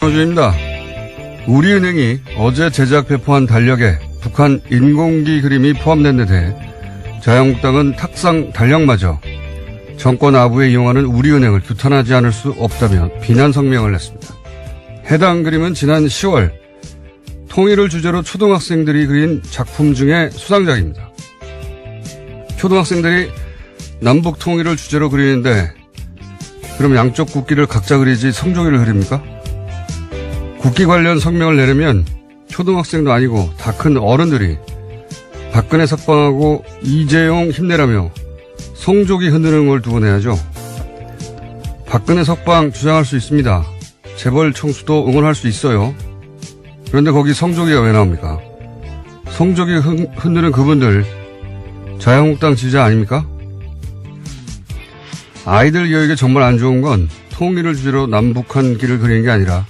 주입니다. 우리은행이 어제 제작 배포한 달력에 북한 인공기 그림이 포함된 데 대해 자유한국당은 탁상 달력마저 정권 아부에 이용하는 우리은행을 규탄하지 않을 수 없다며 비난 성명을 냈습니다. 해당 그림은 지난 10월 통일을 주제로 초등학생들이 그린 작품 중에 수상작입니다. 초등학생들이 남북 통일을 주제로 그리는데 그럼 양쪽 국기를 각자 그리지 성조기를 그립니까? 국기 관련 성명을 내려면 초등학생도 아니고 다 큰 어른들이 박근혜 석방하고 이재용 힘내라며 성조기 흔드는 걸 두고 내야죠. 박근혜 석방 주장할 수 있습니다. 재벌 총수도 응원할 수 있어요. 그런데 거기 성조기가 왜 나옵니까? 성조기 흔드는 그분들 자유한국당 지지자 아닙니까? 아이들 교육에 정말 안 좋은 건 통일을 주제로 남북한기를 그리는 게 아니라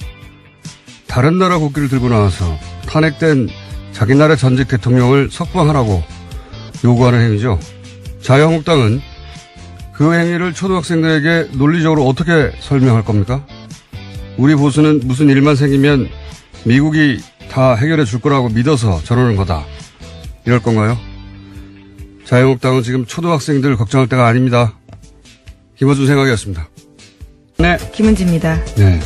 다른 나라 국기를 들고 나와서 탄핵된 자기 나라 전직 대통령을 석방하라고 요구하는 행위죠. 자유한국당은 그 행위를 초등학생들에게 논리적으로 어떻게 설명할 겁니까? 우리 보수는 무슨 일만 생기면 미국이 다 해결해 줄 거라고 믿어서 저러는 거다. 이럴 건가요? 자유한국당은 지금 초등학생들 걱정할 때가 아닙니다. 김어준 생각이었습니다. 네. 김은지입니다. 네.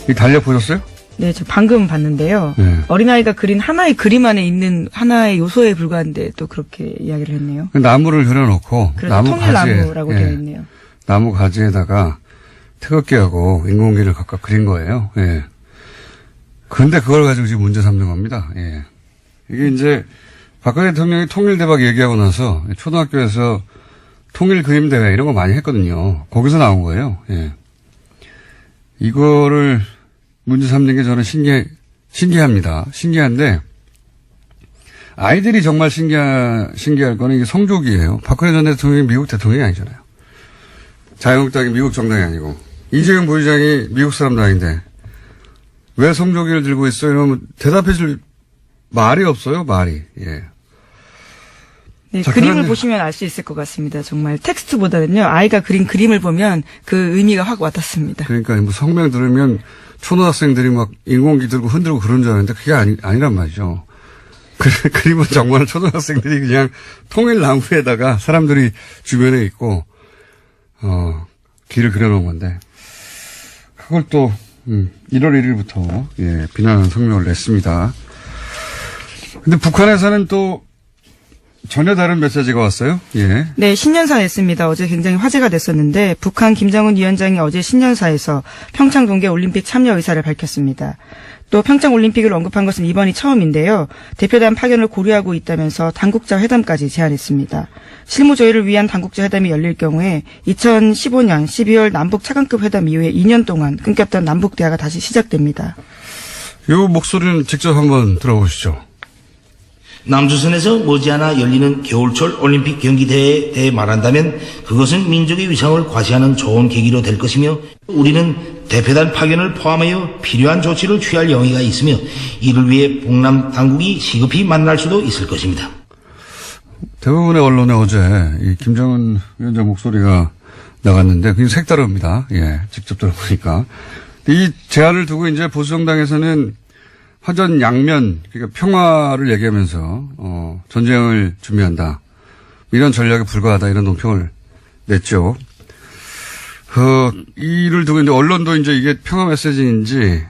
이 달력 보셨어요? 네, 저 방금 봤는데요. 네. 어린아이가 그린 하나의 그림 안에 있는 하나의 요소에 불과한데 또 그렇게 이야기를 했네요. 나무를 그려놓고 나무 통일나무라고 가지에, 되어 있네요. 나무 가지에다가 태극기하고 인공기를 각각 그린 거예요. 예. 그런데 그걸 가지고 지금 문제 삼는 겁니다. 예. 이게 이제 박근혜 대통령이 통일대박 얘기하고 나서 초등학교에서 통일 그림 대회 이런 거 많이 했거든요. 거기서 나온 거예요. 예. 이거를 문제 삼는 게 저는 신기합니다. 신기한데, 아이들이 정말 신기할 거는 이게 성조기예요. 박근혜 전 대통령이 미국 대통령이 아니잖아요. 자유한국당이 미국 정당이 아니고, 이재용 부의장이 미국 사람도 아닌데, 왜 성조기를 들고 있어요? 이러면 대답해 줄 말이 없어요, 말이. 예. 네, 그림을 보시면 알 수 있을 것 같습니다. 정말 텍스트보다는요, 아이가 그린 그림을 보면 그 의미가 확 와닿습니다. 그러니까 뭐 성명 들으면 초등학생들이 막 인공기 들고 흔들고 그런 줄 알았는데 그게 아니란 말이죠. 그림은 정말 초등학생들이 그냥 통일나무에다가 사람들이 주변에 있고, 길을 그려놓은 건데, 그걸 또, 1월 1일부터, 예, 비난하는 성명을 냈습니다. 근데 북한에서는 또 전혀 다른 메시지가 왔어요? 예. 네, 신년사였습니다. 어제 굉장히 화제가 됐었는데 북한 김정은 위원장이 어제 신년사에서 평창 동계올림픽 참여 의사를 밝혔습니다. 또 평창올림픽을 언급한 것은 이번이 처음인데요. 대표단 파견을 고려하고 있다면서 당국자 회담까지 제안했습니다. 실무 조율을 위한 당국자 회담이 열릴 경우에 2015년 12월 남북 차관급 회담 이후에 2년 동안 끊겼던 남북 대화가 다시 시작됩니다. 이 목소리는 직접 한번 들어보시죠. 남조선에서 머지않아 열리는 겨울철 올림픽 경기대회에 대해 말한다면 그것은 민족의 위상을 과시하는 좋은 계기로 될 것이며 우리는 대표단 파견을 포함하여 필요한 조치를 취할 용의가 있으며 이를 위해 북남 당국이 시급히 만날 수도 있을 것입니다. 대부분의 언론에 어제 이 김정은 위원장 목소리가 나갔는데 굉장히 색다릅니다. 예, 직접 들어보니까. 이 제안을 두고 이제 보수정당에서는 화전 양면, 그러니까 평화를 얘기하면서, 전쟁을 준비한다. 이런 전략에 불과하다. 이런 논평을 냈죠. 이를 두고 이제 언론도 이제 이게 평화 메시지인지,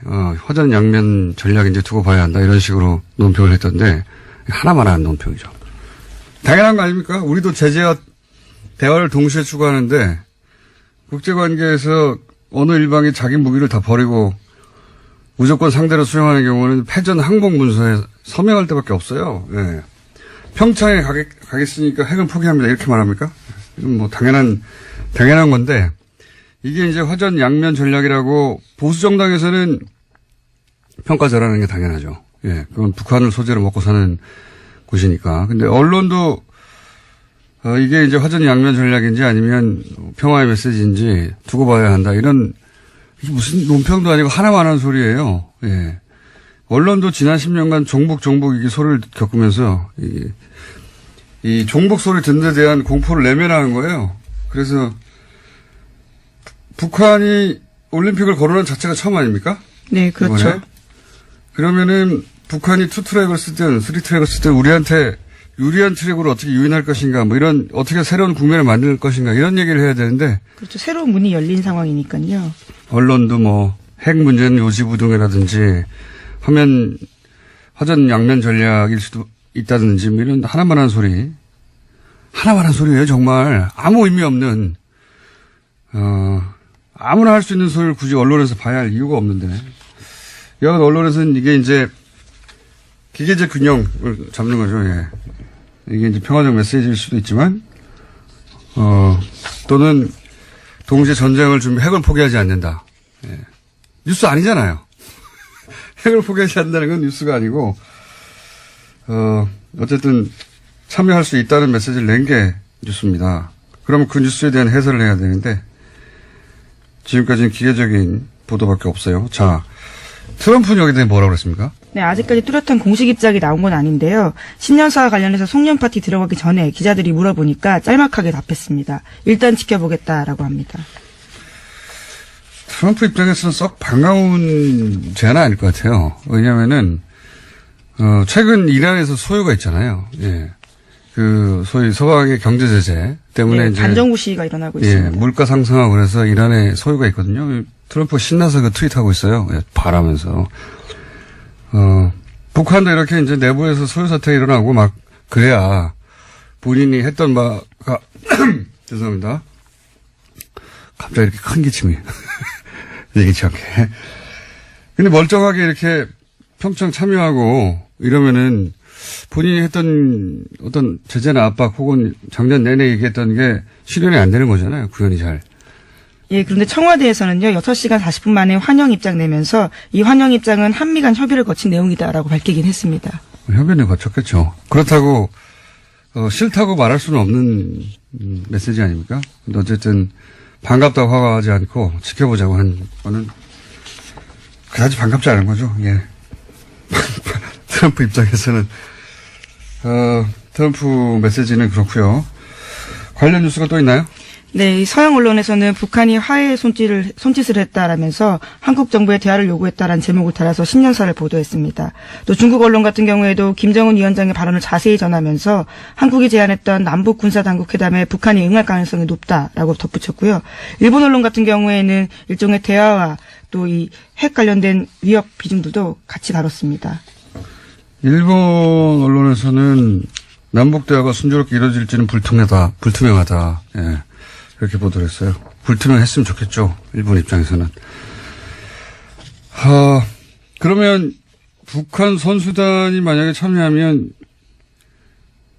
화전 양면 전략인지 두고 봐야 한다. 이런 식으로 논평을 했던데, 하나만 한 논평이죠. 당연한 거 아닙니까? 우리도 제재와 대화를 동시에 추구하는데, 국제관계에서 어느 일방이 자기 무기를 다 버리고, 무조건 상대로 수용하는 경우는 패전 항복 문서에 서명할 때밖에 없어요. 예. 평창에 가겠으니까 핵은 포기합니다. 이렇게 말합니까? 이건 뭐 당연한 건데, 이게 이제 화전 양면 전략이라고 보수 정당에서는 평가 잘하는 게 당연하죠. 예. 그건 북한을 소재로 먹고 사는 곳이니까. 근데 언론도, 이게 이제 화전 양면 전략인지 아니면 평화의 메시지인지 두고 봐야 한다. 이런, 이게 무슨 논평도 아니고 하나만 하는 소리예요. 예. 언론도 지난 10년간 종북 이게 소리를 겪으면서 이 종북 소리 듣는 데 대한 공포를 내면하는 거예요. 그래서 북한이 올림픽을 거론한 자체가 처음 아닙니까? 네, 그렇죠. 이번에. 그러면은 북한이 투트랙을 쓰든 쓰리트랙을 쓰든 우리한테 유리한 트랙으로 어떻게 유인할 것인가, 뭐 이런 어떻게 새로운 국면을 만들 것인가 이런 얘기를 해야 되는데. 그렇죠. 새로운 문이 열린 상황이니까요. 언론도 뭐 핵 문제는 요지부동이라든지 화전 양면 전략일 수도 있다든지 뭐 이런 하나만한 소리예요. 정말 아무 의미 없는 아무나 할 수 있는 소리를 굳이 언론에서 봐야 할 이유가 없는데. 여하간 언론에서는 이게 이제 기계적 균형을 잡는 거죠. 예. 이게 이제 평화적 메시지일 수도 있지만, 또는 동시에 전쟁을 핵을 포기하지 않는다. 예. 뉴스 아니잖아요. 핵을 포기하지 않는다는 건 뉴스가 아니고, 어쨌든 참여할 수 있다는 메시지를 낸 게 뉴스입니다. 그러면 그 뉴스에 대한 해설을 해야 되는데, 지금까지는 기계적인 보도밖에 없어요. 자, 트럼프는 여기에 대해 뭐라고 그랬습니까? 네, 아직까지 뚜렷한 공식 입장이 나온 건 아닌데요. 신년사와 관련해서 송년 파티 들어가기 전에 기자들이 물어보니까 짤막하게 답했습니다. 일단 지켜보겠다라고 합니다. 트럼프 입장에서는 썩 반가운 제안은 아닐 것 같아요. 왜냐면은, 최근 이란에서 소요가 있잖아요. 예. 소위 서방의 경제 제재 때문에 네, 이제. 반정부 시위가 일어나고 예, 있습니다. 물가 상승하고 그래서 이란에 소요가 있거든요. 트럼프가 신나서 그 트윗하고 있어요. 예, 바라면서. 북한도 이렇게 이제 내부에서 소요 사태가 일어나고 막 그래야 본인이 했던 바가 죄송합니다. 갑자기 이렇게 큰 기침이 얘기치 않게. 근데 멀쩡하게 이렇게 평창 참여하고 이러면은 본인이 했던 어떤 제재나 압박 혹은 작년 내내 얘기했던 게 실현이 안 되는 거잖아요. 구현이 잘. 예, 그런데 청와대에서는요, 6시간 40분 만에 환영 입장 내면서 이 환영 입장은 한미 간 협의를 거친 내용이다라고 밝히긴 했습니다. 협의는 거쳤겠죠. 그렇다고, 싫다고 말할 수는 없는 메시지 아닙니까? 근데 어쨌든 반갑다고 화가하지 않고 지켜보자고 한 거는 그다지 반갑지 않은 거죠. 예. 트럼프 입장에서는, 트럼프 메시지는 그렇고요. 관련 뉴스가 또 있나요? 네, 이 서양 언론에서는 북한이 화해의 손짓을 했다라면서 한국 정부의 대화를 요구했다라는 제목을 달아서 신년사를 보도했습니다. 또 중국 언론 같은 경우에도 김정은 위원장의 발언을 자세히 전하면서 한국이 제안했던 남북 군사당국 회담에 북한이 응할 가능성이 높다라고 덧붙였고요. 일본 언론 같은 경우에는 일종의 대화와 또 이 핵 관련된 위협 비중들도 같이 다뤘습니다. 일본 언론에서는 남북 대화가 순조롭게 이루어질지는 불투명하다. 예. 그렇게 보도를 했어요. 불투명했으면 좋겠죠. 일본 입장에서는. 그러면 북한 선수단이 만약에 참여하면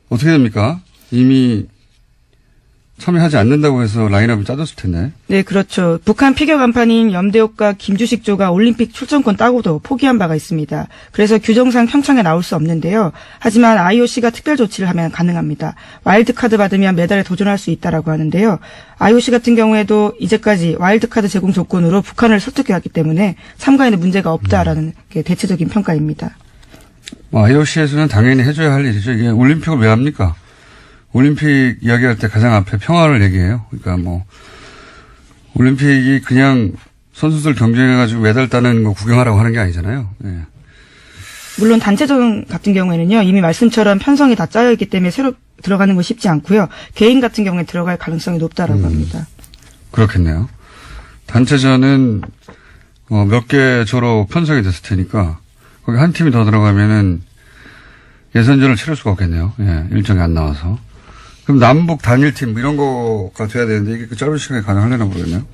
어떻게 됩니까? 이미 참여하지 않는다고 해서 라인업을 짜졌을 텐데. 네, 그렇죠. 북한 피겨 간판인 염대옥과 김주식조가 올림픽 출전권 따고도 포기한 바가 있습니다. 그래서 규정상 평창에 나올 수 없는데요. 하지만 IOC가 특별 조치를 하면 가능합니다. 와일드카드 받으면 메달에 도전할 수 있다라고 하는데요. IOC 같은 경우에도 이제까지 와일드카드 제공 조건으로 북한을 설득해왔기 때문에 참가에는 문제가 없다라는 게 대체적인 평가입니다. IOC에서는 당연히 해줘야 할 일이죠. 이게 올림픽을 왜 합니까? 올림픽 이야기할 때 가장 앞에 평화를 얘기해요. 그러니까 뭐 올림픽이 그냥 선수들 경쟁해가지고 메달 따는 거 구경하라고 하는 게 아니잖아요. 예. 물론 단체전 같은 경우에는요. 이미 말씀처럼 편성이 다 짜여 있기 때문에 새로 들어가는 건 쉽지 않고요. 개인 같은 경우에 들어갈 가능성이 높다라고 합니다. 그렇겠네요. 단체전은 몇 개 조로 편성이 됐을 테니까 거기 한 팀이 더 들어가면은 예선전을 치를 수가 없겠네요. 예, 일정이 안 나와서. 그럼 남북 단일팀 이런 거가 돼야 되는데 이게 그 짧은 시간에 가능하려나 모르겠네요.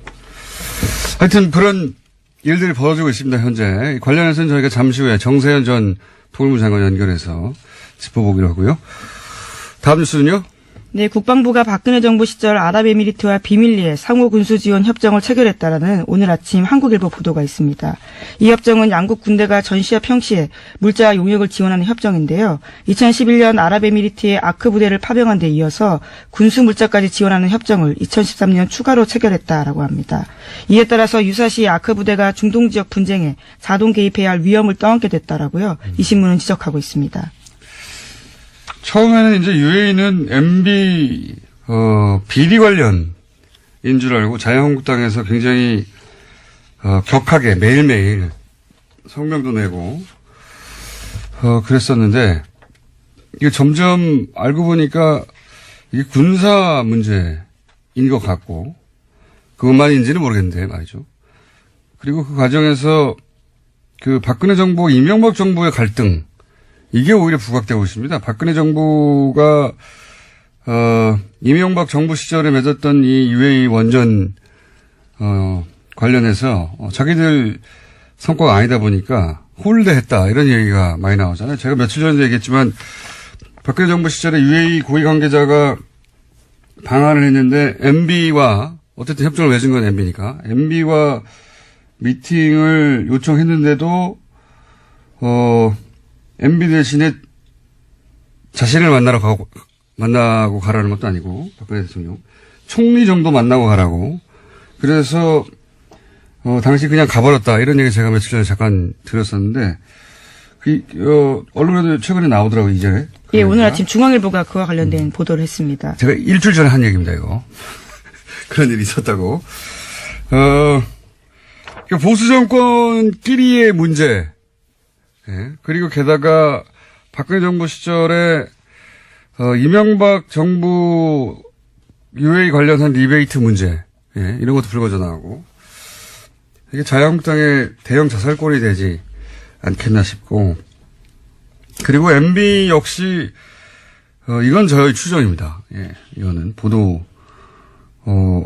하여튼 그런 일들이 벌어지고 있습니다. 현재. 관련해서는 저희가 잠시 후에 정세현 전 통일부 장관 연결해서 짚어보기로 하고요. 다음 뉴스는요? 네, 국방부가 박근혜 정부 시절 아랍에미리트와 비밀리에 상호 군수 지원 협정을 체결했다라는 오늘 아침 한국일보 보도가 있습니다. 이 협정은 양국 군대가 전시와 평시에 물자 용역을 지원하는 협정인데요. 2011년 아랍에미리트의 아크 부대를 파병한 데 이어서 군수 물자까지 지원하는 협정을 2013년 추가로 체결했다라고 합니다. 이에 따라서 유사시 아크 부대가 중동 지역 분쟁에 자동 개입해야 할 위험을 떠안게 됐다라고요. 이 신문은 지적하고 있습니다. 처음에는 이제 UAE는 MB, 비리 관련인 줄 알고 자유한국당에서 굉장히, 격하게 매일매일, 성명도 내고, 그랬었는데, 이게 점점 알고 보니까 이게 군사 문제인 것 같고, 그것만인지는 모르겠는데 말이죠. 그리고 그 과정에서 그 박근혜 정부, 이명박 정부의 갈등, 이게 오히려 부각되고 있습니다. 박근혜 정부가, 이명박 정부 시절에 맺었던 이 UAE 원전, 관련해서 자기들 성과가 아니다 보니까 홀대했다 이런 얘기가 많이 나오잖아요. 제가 며칠 전에도 얘기했지만 박근혜 정부 시절에 UAE 고위 관계자가 방한을 했는데 MB와 어쨌든 협정을 맺은 건 MB니까 MB와 미팅을 요청했는데도 MB 대신에 자신을 만나고 가라는 것도 아니고 박근혜 대통령 총리 정도 만나고 가라고 그래서 당시 그냥 가버렸다 이런 얘기 제가 며칠 전에 잠깐 들었었는데 언론에도 최근에 나오더라고요 이제. 예, 오늘 아침 중앙일보가 그와 관련된 보도를 했습니다. 제가 일주일 전에 한 얘기입니다 이거. 그런 일이 있었다고. 보수 정권끼리의 문제. 예, 그리고 게다가 박근혜 정부 시절에 이명박 정부 UAE 관련한 리베이트 문제. 예, 이런 것도 불거져 나오고. 이게 자유한국당의 대형 자살골이 되지 않겠나 싶고. 그리고 MB 역시, 이건 저희 추정입니다. 예, 이거는 보도,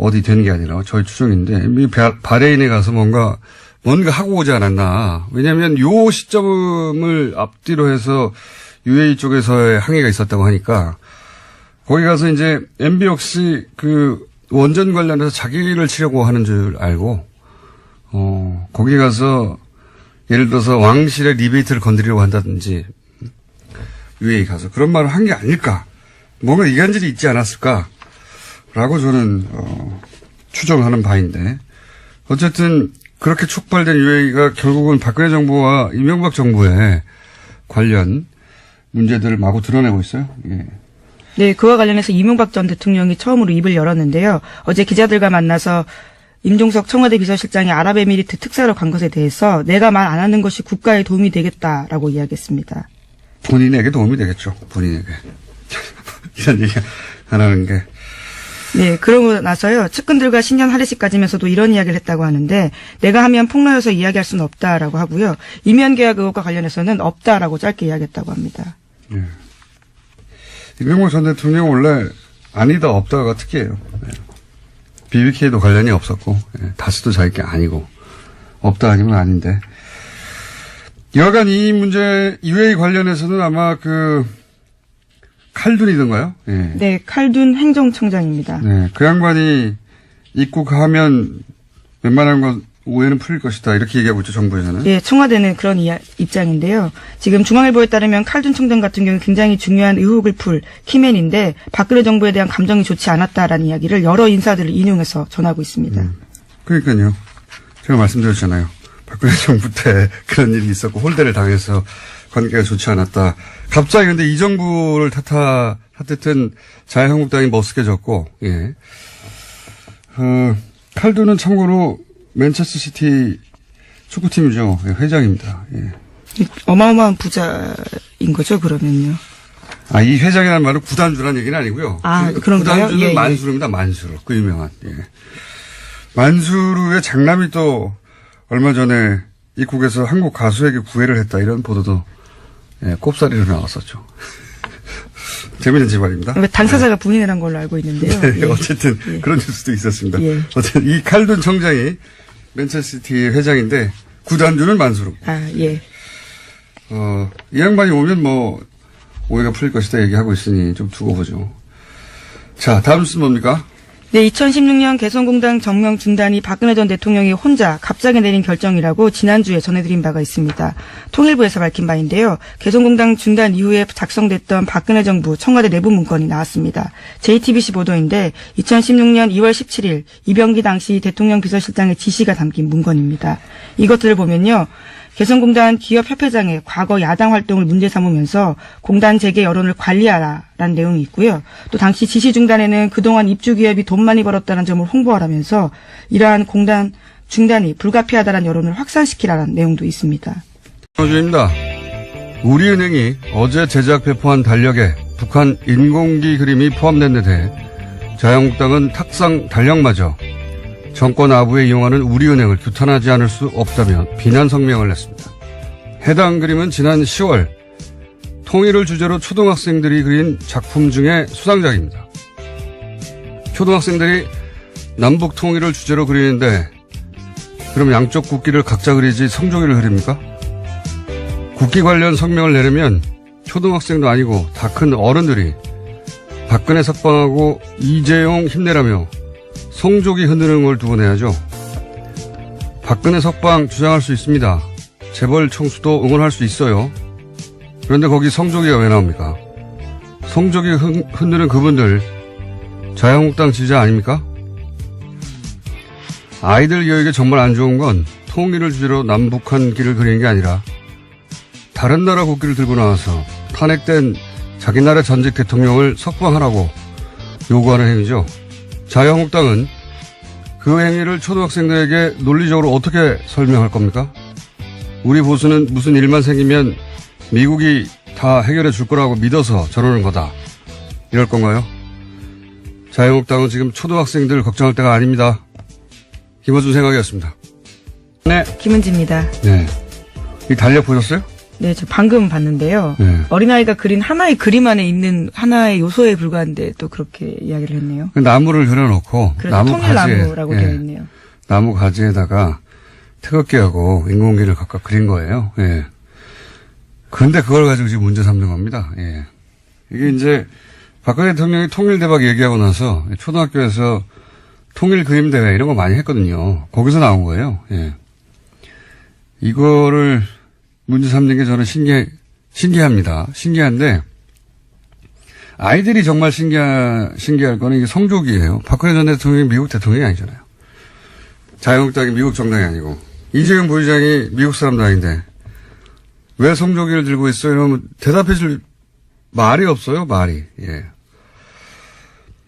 어디 된 게 아니라 저희 추정인데, MB 바레인에 가서 뭔가 하고 오지 않았나. 왜냐면 요 시점을 앞뒤로 해서 UAE 쪽에서의 항의가 있었다고 하니까, 거기 가서 이제 MB 역시 그 원전 관련해서 자기를 치려고 하는 줄 알고, 거기 가서 예를 들어서 왕실의 리베이트를 건드리려고 한다든지 UAE 가서 그런 말을 한 게 아닐까. 뭔가 이간질이 있지 않았을까라고 저는 추정하는 바인데 어쨌든 그렇게 촉발된 UAE가 결국은 박근혜 정부와 이명박 정부의 관련 문제들을 마구 드러내고 있어요. 예. 네, 그와 관련해서 이명박 전 대통령이 처음으로 입을 열었는데요. 어제 기자들과 만나서 임종석 청와대 비서실장이 아랍에미리트 특사로 간 것에 대해서 내가 말 안 하는 것이 국가에 도움이 되겠다라고 이야기했습니다. 본인에게 도움이 되겠죠. 본인에게. 이런 얘기 안 하는 게. 네, 그러고 나서요. 측근들과 신년 할애식 가지면서도 이런 이야기를 했다고 하는데 내가 하면 폭로여서 이야기할 수는 없다라고 하고요. 이면 계약 의혹과 관련해서는 없다라고 짧게 이야기했다고 합니다. 예. 이명박 전 대통령 원래 아니다 없다가 특이해요. 네. BBK도 관련이 없었고 다스도 자기 게 아니고 없다 아니면 아닌데 여간 이 문제 UAE 관련해서는 아마 그 칼둔이던가요? 예. 네, 칼둔 행정청장입니다. 네, 그 양반이 입국하면 웬만한 건 오해는 풀릴 것이다 이렇게 얘기하고 있죠 정부에서는. 예, 청와대는 그런 입장인데요. 지금 중앙일보에 따르면 칼둔 청장 같은 경우는 굉장히 중요한 의혹을 풀 키맨인데 박근혜 정부에 대한 감정이 좋지 않았다라는 이야기를 여러 인사들을 인용해서 전하고 있습니다. 그러니까요. 제가 말씀드렸잖아요. 박근혜 정부 때 그런 일이 있었고 홀대를 당해서 관계가 좋지 않았다. 갑자기 근데 이 정부를 탓했던 자유한국당이 머쓱해졌고, 예. 칼둔은 참고로 맨체스터 시티 축구팀이죠. 예, 회장입니다. 예. 어마어마한 부자인 거죠, 그러면요. 이 회장이라는 말은 구단주라는 얘기는 아니고요. 그런가요? 구단주는 예, 예. 만수르입니다. 만수르. 그 유명한. 예. 만수르의 장남이 또 얼마 전에 입국에서 한국 가수에게 구애를 했다. 이런 보도도 꼽사리로 나왔었죠. 재미있는 집안입니다. 당사자가 부인을 한 걸로 알고 있는데요. 네, 예. 어쨌든 예. 그런 뉴스도 있었습니다. 예. 어쨌든 이 칼둔 청장이 맨체스터시티의 회장인데 구단주는 만수르. 예. 이 양반이 오면 뭐 오해가 풀릴 것이다 얘기하고 있으니 좀 두고 보죠. 자, 다음 뉴스는 뭡니까? 네, 2016년 개성공단 정명 중단이 박근혜 전 대통령이 혼자 갑자기 내린 결정이라고 지난주에 전해드린 바가 있습니다. 통일부에서 밝힌 바인데요. 개성공단 중단 이후에 작성됐던 박근혜 정부 청와대 내부 문건이 나왔습니다. JTBC 보도인데 2016년 2월 17일 이병기 당시 대통령 비서실장의 지시가 담긴 문건입니다. 이것들을 보면요. 개성공단 기업협회장의 과거 야당 활동을 문제 삼으면서 공단 재개 여론을 관리하라라는 내용이 있고요. 또 당시 지시 중단에는 그동안 입주 기업이 돈 많이 벌었다는 점을 홍보하라면서 이러한 공단 중단이 불가피하다는 여론을 확산시키라는 내용도 있습니다. 주입니다. 우리은행이 어제 제작 배포한 달력에 북한 인공기 그림이 포함된 데 대해 자유한국당은 탁상 달력마저 정권 아부에 이용하는 우리은행을 규탄하지 않을 수 없다며 비난 성명을 냈습니다. 해당 그림은 지난 10월 통일을 주제로 초등학생들이 그린 작품 중에 수상작입니다. 초등학생들이 남북 통일을 주제로 그리는데 그럼 양쪽 국기를 각자 그리지 성조기를 그립니까? 국기 관련 성명을 내려면 초등학생도 아니고 다 큰 어른들이 박근혜 석방하고 이재용 힘내라며 성조기 흔드는 걸 두고 내야죠. 박근혜 석방 주장할 수 있습니다. 재벌 총수도 응원할 수 있어요. 그런데 거기 성조기가 왜 나옵니까? 성조기 흔드는 그분들 자유한국당 지지자 아닙니까? 아이들 교육에 정말 안 좋은 건 통일을 주제로 남북한 길을 그리는 게 아니라 다른 나라 국기를 들고 나와서 탄핵된 자기 나라 전직 대통령을 석방하라고 요구하는 행위죠. 자유한국당은 그 행위를 초등학생들에게 논리적으로 어떻게 설명할 겁니까? 우리 보수는 무슨 일만 생기면 미국이 다 해결해 줄 거라고 믿어서 저러는 거다. 이럴 건가요? 자유한국당은 지금 초등학생들 걱정할 때가 아닙니다. 김어준 생각이었습니다. 네. 김은지입니다. 네. 이 달력 보셨어요? 네, 저 방금 봤는데요. 네. 어린아이가 그린 하나의 그림 안에 있는 하나의 요소에 불과한데 또 그렇게 이야기를 했네요. 나무를 그려놓고 그래서 나무 가지에 통일나무라고 되어 있네요. 나무 가지에다가 태극기 하고 인공기를 각각 그린 거예요. 예. 그런데 그걸 가지고 지금 문제 삼는 겁니다. 예. 이게 이제 박근혜 대통령이 통일대박 얘기하고 나서 초등학교에서 통일 그림 대회 이런 거 많이 했거든요. 거기서 나온 거예요. 예. 이거를 문제 삼는 게 저는 신기합니다. 신기한데 아이들이 정말 신기할 거는 이게 성조기예요. 박근혜 전 대통령이 미국 대통령이 아니잖아요. 자유한국당이 미국 정당이 아니고 이재용 부의장이 미국 사람도 아닌데 왜 성조기를 들고 있어요? 이러면 대답해 줄 말이 없어요. 말이. 예.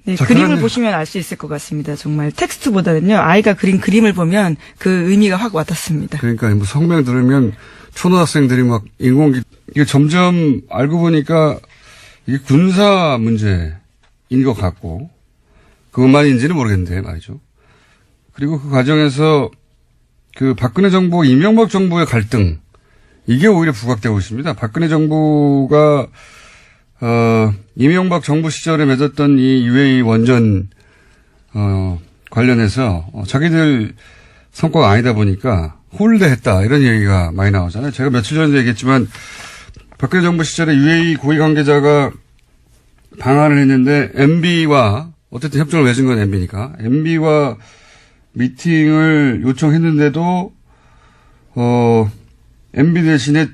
네, 자, 그림을 그러면 보시면 알 수 있을 것 같습니다. 정말 텍스트보다는요. 아이가 그린 그림을 보면 그 의미가 확 와닿습니다. 그러니까 뭐 성명 들으면 초등학생들이 막 인공기 이게 점점 알고 보니까 이게 군사 문제인 것 같고 그것만인지는 모르겠는데 말이죠. 그리고 그 과정에서 그 박근혜 정부, 이명박 정부의 갈등 이게 오히려 부각되고 있습니다. 박근혜 정부가 이명박 정부 시절에 맺었던 이 UAE 원전 관련해서 자기들 성과가 아니다 보니까 홀대했다 이런 얘기가 많이 나오잖아요. 제가 며칠 전에 얘기했지만 박근혜 정부 시절에 UAE 고위 관계자가 방한을 했는데 MB와 어쨌든 협정을 맺은 건 MB니까 MB와 미팅을 요청했는데도 MB 대신에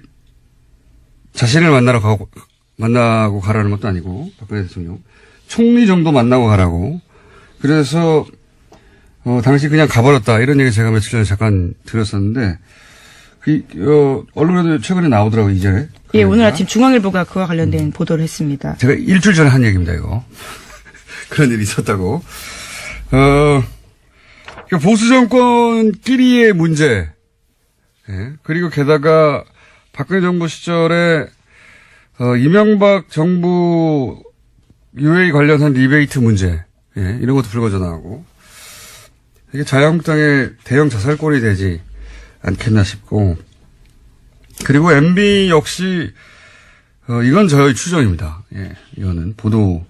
자신을 만나고 가라는 것도 아니고 박근혜 대통령 총리 정도 만나고 가라고 그래서 당시 그냥 가버렸다 이런 얘기 제가 며칠 전에 잠깐 들었었는데 언론에도 최근에 나오더라고요 이제. 예, 오늘 아침 중앙일보가 그와 관련된 보도를 했습니다. 제가 일주일 전에 한 얘기입니다 이거. 그런 일이 있었다고. 보수 정권끼리의 문제. 예, 그리고 게다가 박근혜 정부 시절에 이명박 정부 UAE 관련한 리베이트 문제, 예, 이런 것도 불거져 나오고 이게 자유한국당의 대형 자살골이 되지 않겠나 싶고 그리고 MB 역시 이건 저희 추정입니다. 예, 이거는 보도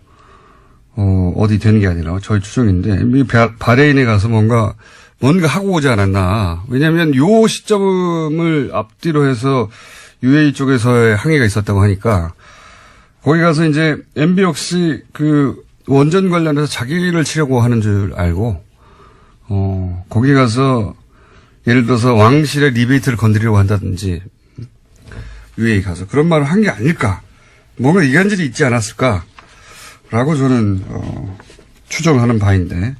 어디 되는 게 아니라 저희 추정인데 MB 바레인에 가서 뭔가 하고 오지 않았나. 왜냐하면 요 시점을 앞뒤로 해서 UAE 쪽에서의 항의가 있었다고 하니까 거기 가서 이제 MB 역시 그 원전 관련해서 자기를 치려고 하는 줄 알고 거기 가서 예를 들어서 왕실의 리베이트를 건드리려고 한다든지 UAE 가서 그런 말을 한 게 아닐까. 뭔가 이간질이 있지 않았을까라고 저는 추정하는 바인데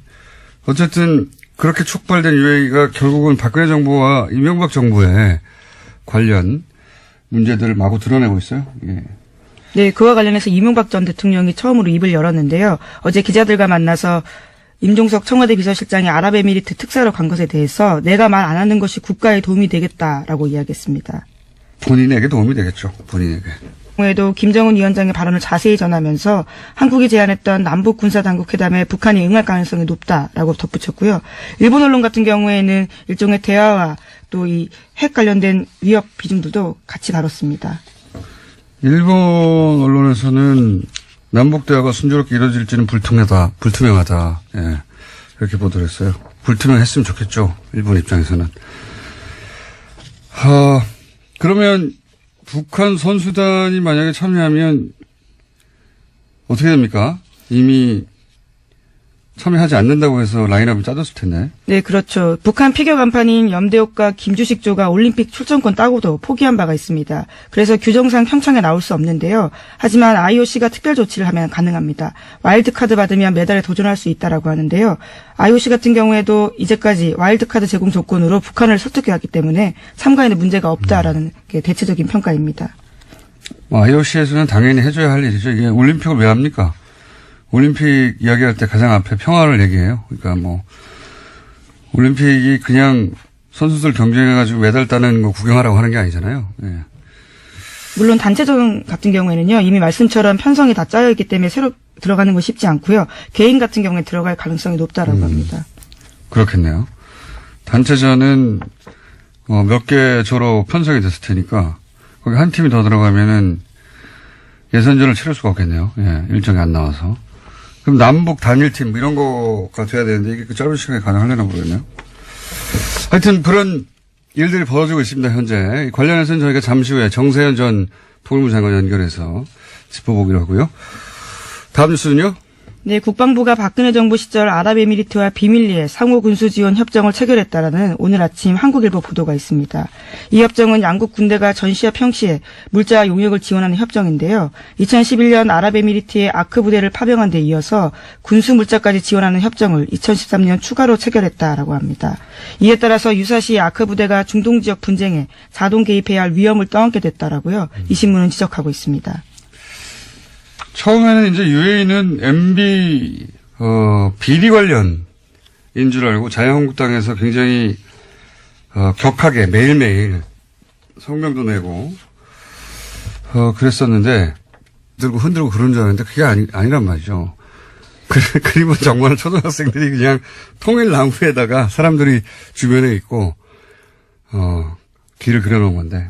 어쨌든 그렇게 촉발된 UAE가 결국은 박근혜 정부와 이명박 정부의 관련 문제들을 마구 드러내고 있어요. 예. 네, 그와 관련해서 이명박 전 대통령이 처음으로 입을 열었는데요. 어제 기자들과 만나서 임종석 청와대 비서실장이 아랍에미리트 특사로 간 것에 대해서 내가 말 안 하는 것이 국가에 도움이 되겠다라고 이야기했습니다. 본인에게 도움이 되겠죠. 본인에게. 에도 김정은 위원장의 발언을 자세히 전하면서 한국이 제안했던 남북 군사당국 회담에 북한이 응할 가능성이 높다라고 덧붙였고요. 일본 언론 같은 경우에는 일종의 대화와 또 이 핵 관련된 위협 비중들도 같이 다뤘습니다. 일본 언론에서는 남북 대화가 순조롭게 이루어질지는 불투명하다. 예. 이렇게 보도를 했어요. 불투명했으면 좋겠죠. 일본 입장에서는. 그러면 북한 선수단이 만약에 참여하면 어떻게 됩니까? 이미 참여하지 않는다고 해서 라인업을 짜졌을 텐데. 네, 그렇죠. 북한 피겨 간판인 염대옥과 김주식조가 올림픽 출전권 따고도 포기한 바가 있습니다. 그래서 규정상 평창에 나올 수 없는데요. 하지만 IOC가 특별 조치를 하면 가능합니다. 와일드카드 받으면 메달에 도전할 수 있다라고 하는데요. IOC 같은 경우에도 이제까지 와일드카드 제공 조건으로 북한을 설득해왔기 때문에 참가에는 문제가 없다라는 게 대체적인 평가입니다. IOC에서는 당연히 해줘야 할 일이죠. 이게 올림픽을 왜 합니까? 올림픽 이야기할 때 가장 앞에 평화를 얘기해요. 그러니까 뭐 올림픽이 그냥 선수들 경쟁해가지고 메달 따는 거 구경하라고 하는 게 아니잖아요. 예. 물론 단체전 같은 경우에는요. 이미 말씀처럼 편성이 다 짜여 있기 때문에 새로 들어가는 건 쉽지 않고요. 개인 같은 경우에 들어갈 가능성이 높다라고 합니다. 그렇겠네요. 단체전은 몇 개 조로 편성이 됐을 테니까 거기 한 팀이 더 들어가면은 예선전을 치를 수가 없겠네요. 예, 일정이 안 나와서. 그럼 남북 단일팀 뭐 이런 거가 돼야 되는데 이게 그 짧은 시간에 가능하려나 모르겠네요. 하여튼 그런 일들이 벌어지고 있습니다. 현재. 관련해서는 저희가 잠시 후에 정세현 전 통일부 장관 연결해서 짚어보기로 하고요. 다음 뉴스는요? 네, 국방부가 박근혜 정부 시절 아랍에미리트와 비밀리에 상호 군수 지원 협정을 체결했다라는 오늘 아침 한국일보 보도가 있습니다. 이 협정은 양국 군대가 전시와 평시에 물자 용역을 지원하는 협정인데요. 2011년 아랍에미리트의 아크 부대를 파병한 데 이어서 군수 물자까지 지원하는 협정을 2013년 추가로 체결했다라고 합니다. 이에 따라서 유사시 아크 부대가 중동 지역 분쟁에 자동 개입해야 할 위험을 떠안게 됐다라고요. 이 신문은 지적하고 있습니다. 처음에는 이제 UAE는 MB 비리 관련인 줄 알고 자유한국당에서 굉장히 격하게 매일매일 성명도 내고 그랬었는데 들고 흔들고 그런 줄 알았는데 그게 아니란 말이죠. 그리고 정말 초등학생들이 그냥 통일 나무에다가 사람들이 주변에 있고 길을 그려놓은 건데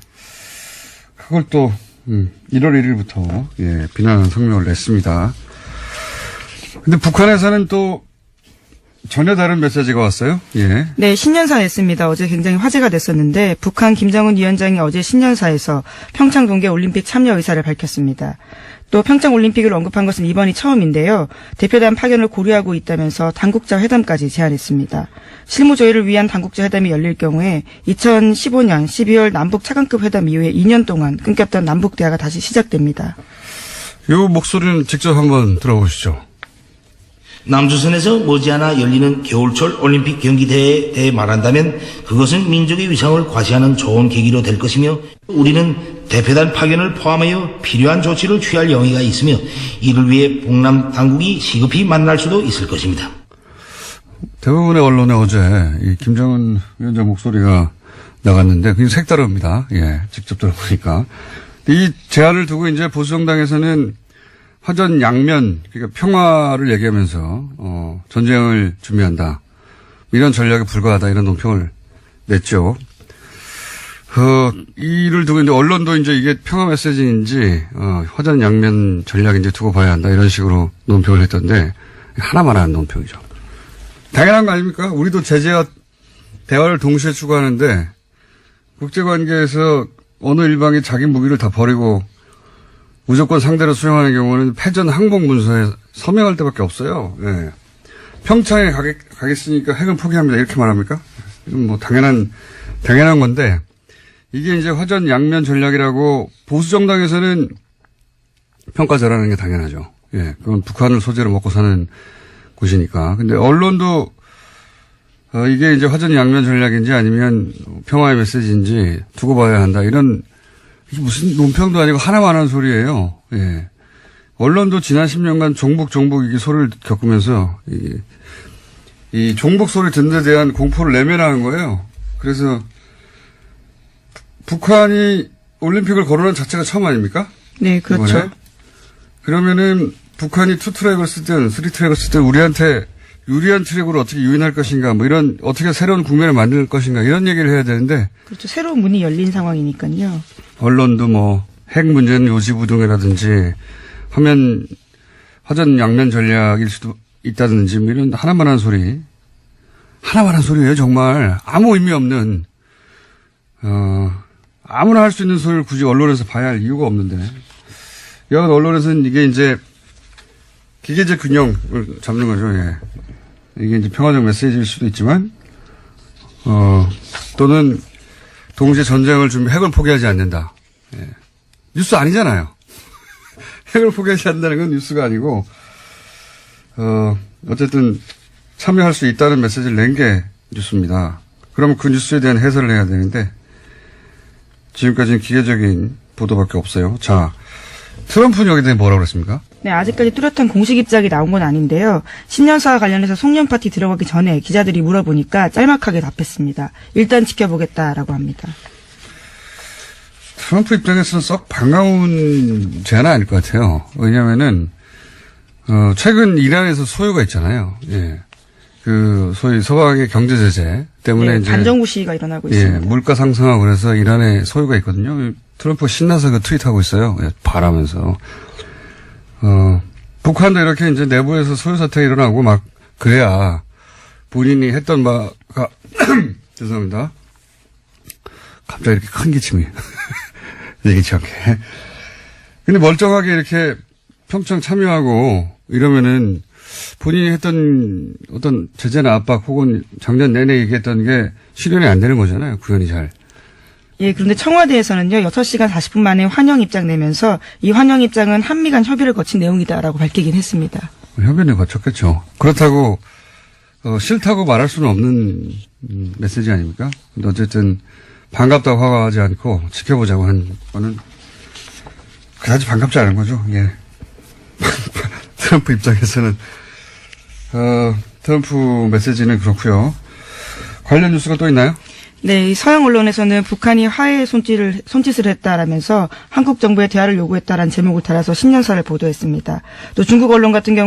그걸 또 1월 1일부터 비난하는 성명을 냈습니다. 근데 북한에서는 또 전혀 다른 메시지가 왔어요. 예. 네, 신년사 냈습니다. 어제 굉장히 화제가 됐었는데 북한 김정은 위원장이 어제 신년사에서 평창 동계 올림픽 참여 의사를 밝혔습니다. 또 평창 올림픽을 언급한 것은 이번이 처음인데요. 대표단 파견을 고려하고 있다면서 당국자 회담까지 제안했습니다. 실무 조율을 위한 당국자 회담이 열릴 경우에 2015년 12월 남북 차관급 회담 이후에 2년 동안 끊겼던 남북 대화가 다시 시작됩니다. 이 목소리는 직접 한번 들어보시죠. 남조선에서 머지않아 열리는 겨울철 올림픽 경기대회에 대해 말한다면 그것은 민족의 위상을 과시하는 좋은 계기로 될 것이며 우리는 대표단 파견을 포함하여 필요한 조치를 취할 용의가 있으며 이를 위해 북남 당국이 시급히 만날 수도 있을 것입니다. 대부분의 언론에 어제 이 김정은 위원장 목소리가 나갔는데 굉장히 색다릅니다. 예, 직접 들어보니까. 이 제안을 두고 이제 보수정당에서는 화전 양면, 그러니까 평화를 얘기하면서, 전쟁을 준비한다. 이런 전략에 불과하다. 이런 논평을 냈죠. 이를 두고 이제 언론도 이제 이게 평화 메시지인지, 화전 양면 전략인지 두고 봐야 한다. 이런 식으로 논평을 했던데, 하나만 하는 논평이죠. 당연한 거 아닙니까? 우리도 제재와 대화를 동시에 추구하는데, 국제관계에서 어느 일방이 자기 무기를 다 버리고, 무조건 상대로 수용하는 경우는 패전 항복 문서에 서명할 때밖에 없어요. 예. 평창에 가겠으니까 핵은 포기합니다. 이렇게 말합니까? 이건 뭐 당연한 건데, 이게 이제 화전 양면 전략이라고 보수 정당에서는 평가 잘하는 게 당연하죠. 예. 그건 북한을 소재로 먹고 사는 곳이니까. 근데 언론도, 이게 이제 화전 양면 전략인지 아니면 평화의 메시지인지 두고 봐야 한다. 이런, 이게 무슨 논평도 아니고 하나만 하는 소리예요. 예. 언론도 지난 10년간 종북 이게 소리를 겪으면서 이 종북 소리 듣는 데 대한 공포를 내면하는 거예요. 그래서 북한이 올림픽을 거론한 자체가 처음 아닙니까? 네, 그렇죠. 이번에? 그러면은 북한이 투트랙을 쓰든 쓰리트랙을 쓰든 우리한테 유리한 트랙으로 어떻게 유인할 것인가, 뭐 이런 어떻게 새로운 국면을 만들 것인가 이런 얘기를 해야 되는데 그렇죠. 새로운 문이 열린 상황이니까요. 언론도 뭐 핵 문제는 요지부동이라든지 화전 양면 전략일 수도 있다든지 뭐 이런 하나만한 소리예요. 정말 아무 의미 없는 아무나 할 수 있는 소리를 굳이 언론에서 봐야 할 이유가 없는데 여하간 언론에서는 이게 이제 기계적 균형을 잡는 거죠. 예. 이게 이제 평화적 메시지일 수도 있지만 또는 동시에 전쟁을 준비 핵을 포기하지 않는다. 예. 뉴스 아니잖아요. 핵을 포기하지 않는다는 건 뉴스가 아니고 어쨌든 참여할 수 있다는 메시지를 낸 게 뉴스입니다. 그러면 그 뉴스에 대한 해설을 해야 되는데 지금까지는 기계적인 보도밖에 없어요. 자, 트럼프는 여기에 대해 뭐라고 그랬습니까? 네, 아직까지 뚜렷한 공식 입장이 나온 건 아닌데요. 신년사와 관련해서 송년 파티 들어가기 전에 기자들이 물어보니까 짤막하게 답했습니다. 일단 지켜보겠다라고 합니다. 트럼프 입장에서는 썩 반가운 제안은 아닐 것 같아요. 왜냐면은, 최근 이란에서 소요가 있잖아요. 예. 그, 소위 서방의 경제 제재 때문에 네, 이제. 반정부 시위가 일어나고 예, 있습니다. 물가 상승하고 그래서 이란에 소요가 있거든요. 트럼프가 신나서 그 트윗하고 있어요. 예, 바라면서. 북한도 이렇게 이제 내부에서 소요 사태가 일어나고 막, 그래야 본인이 했던 바가, 죄송합니다. 갑자기 이렇게 큰 기침이. 얘기치 않게. 근데 멀쩡하게 이렇게 평창 참여하고 이러면은 본인이 했던 어떤 제재나 압박 혹은 작년 내내 얘기했던 게 실현이 안 되는 거잖아요. 구현이 잘. 예, 그런데 청와대에서는요, 6시간 40분 만에 환영 입장 내면서 이 환영 입장은 한미 간 협의를 거친 내용이다라고 밝히긴 했습니다. 협의는 거쳤겠죠. 그렇다고, 싫다고 말할 수는 없는 메시지 아닙니까? 근데 어쨌든 반갑다고 화가하지 않고 지켜보자고 한 거는 그다지 반갑지 않은 거죠. 예. 트럼프 입장에서는 트럼프 메시지는 그렇고요. 관련 뉴스가 또 있나요? 네, 이 서양 언론에서는 북한이 화해의 손짓을 했다라면서 한국 정부에 대화를 요구했다라는 제목을 달아서 신년사를 보도했습니다. 또 중국 언론 같은 경우